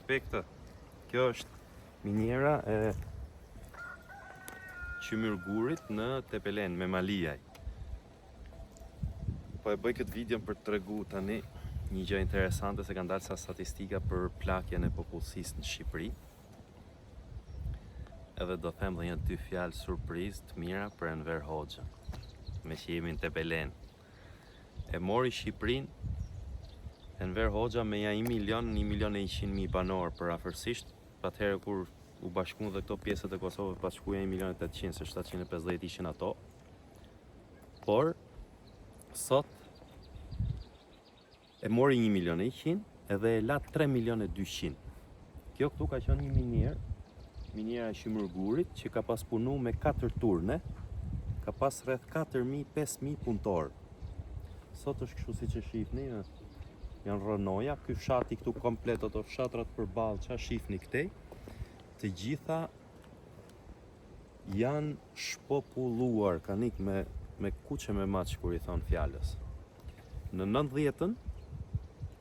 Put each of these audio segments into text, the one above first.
këtë. Kjo është miniera e Qymyrgurit në Tepelen me Malijaj. Po e bëj këtë video për të tregu tani një gjë interesante, se kanë dalë sa statistika për plakjen e popullsisë në Shqipëri. Edhe do them dhe një dy fjalë surprizë të mira për Enver Hoxha, me që jemi në Tepelen. E mori Shqipërinë Enver Hoxha me ja 1.100.000 banor për afërsisht, atëherë kur u bashkuan dhe këto pjesët e Kosovës bashkuja 1.800.000, se 750 ishin ato. Por sot e mori 1.100.000 edhe e la 3.200.000. Kjo këtu ka qenë një miniera e Qymyrgurit që ka pas punu me 4 turne, ka pas rreth 4.000-5.000 punëtor. Sot është kështu siç e shihni, janë rënoja, ky fshati këtu komplet, ato fshatrat përballë çfarë shihni këtej, të gjitha janë shpopulluar, kanë ikë me kuqe me maç, kur i thon fjalës. Në 90-ën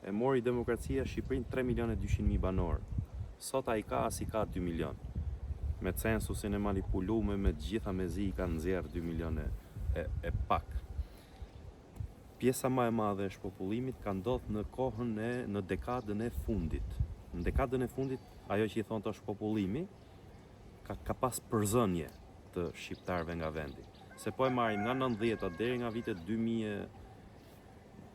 e mori demokracia Shqipërinë 3.200.000 banor. Sot ai ka as i ka 2 milion. Me censusin e manipuluar me të gjitha mezi i kanë nxjerr 2 milion e pak. Pjesa më e madhe e shpopullimit ka ndodhur në dekadën e fundit. Në dekadën e fundit, ajo që i thon të shpopullimi, ka pas përzënje të shqiptarëve nga vendi. Se po e marrim nga 90-ta deri nga vitet 2000,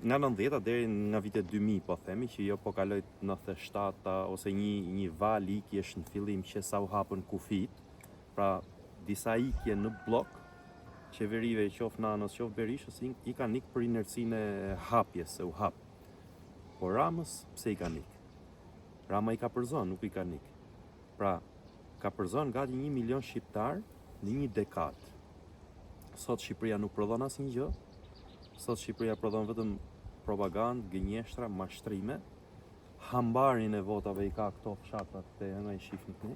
nga 90-ta deri nga vitet 2000, po themi, që jo po kaloi 97-ta ose një val ikjesh në fillim që sa u hapën kufit, pra disa ikje në blok, qeverive qof Nanos, qof Berishës, i kanë ikë për inercinë e hapjes, se u hap. Por Ramës, pse i kanë ikë? Rama i ka përzon, nuk i kanë ikë. Pra, ka përzon gati 1 milion shqiptar në një dekadë. Sot Shqipëria nuk prodhon asnjë gjë. Sot Shqipëria prodhon vetëm propagandë, gënjeshtra, mashtrime. Hambarin e votave i ka këto fshatrat të nga i shifni këtu,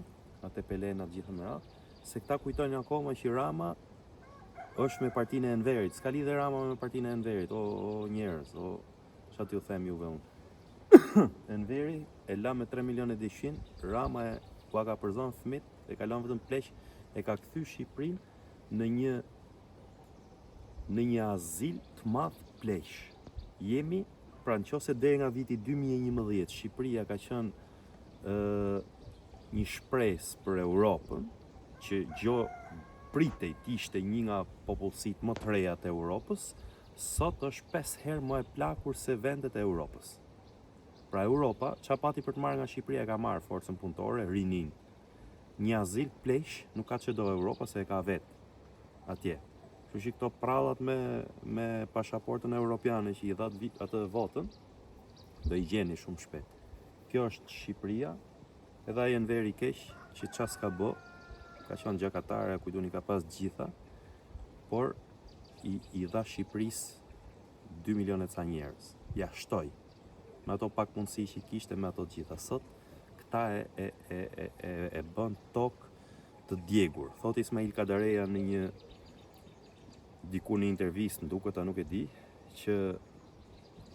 atë Pelena të gjithë me radhë, se këta kujtojnë akoma që Rama është me partinë e Enverit. S'ka lidhje Rama me partinë e Enverit, o njerëz, o çfarë t'ju them juve unë. Enveri e la me 3.200.000, Rama ku ka përzon fëmit, e ka lënë vetëm pleq, e ka kthy Shqipërinë në një azil të madh pleq. Jemi, pra nëse deri nga viti 2011 Shqipëria ka qenë një shpresë për Europën, që gjë pritej të ishte një nga popullsitë më të reja të Europës, sot është 5 herë më e plakur se vendet e Europës. Pra Europa, çfarë pati për të marrë nga Shqipëria, ka marrë forcën punëtore, rinin. Një azil pleq nuk ka që do Europa, se e ka vetë atje. Kështu që këto prallat me pasaportën europiane që i dha atë votën, do i gjeni shumë shpejt. Kjo është Shqipëria, edhe ai Enveri keq që çfarë s'ka bë, ka qenë gjakatare, kujtuni ka pas gjitha, por i dha Shqipërisë 2 milionë ca njerëz. Ja shtoi. Me ato pak mundësi që kishte, me ato gjitha. Sot, këta e bën tokë të djegur. Thot Ismail Kadareja në diku në intervistë, nduket, nuk e di, që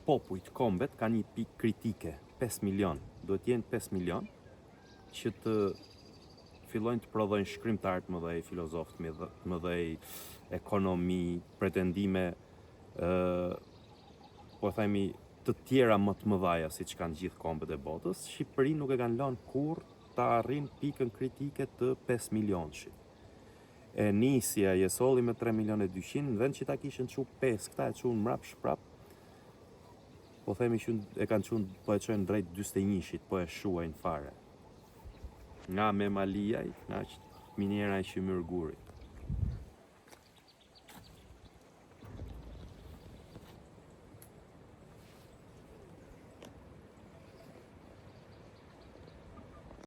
popujt, kombet, ka një pikë kritike, 5 milion. Duhet jenë 5 milion, që të fillojnë të prodhojnë shkrimtar të mëdhej, filozofë të mëdhej, ekonomi, pretendime, po themi, të tjera më të mëdhaja, siç kanë gjithë kombet e botës. Shqipërinë nuk e kanë lënë kurrë ta arrijnë pikën kritike të 5 milionshit. E nisja e solli me 3.200.000, në vend që ta kishin çu 5, këta e çun mrap shprap. Po themi që e kanë çun, po e çojnë drejt 41-shit, po e shuajnë fare. Nga me Malijaj, nga miniera e Qymyrgurit.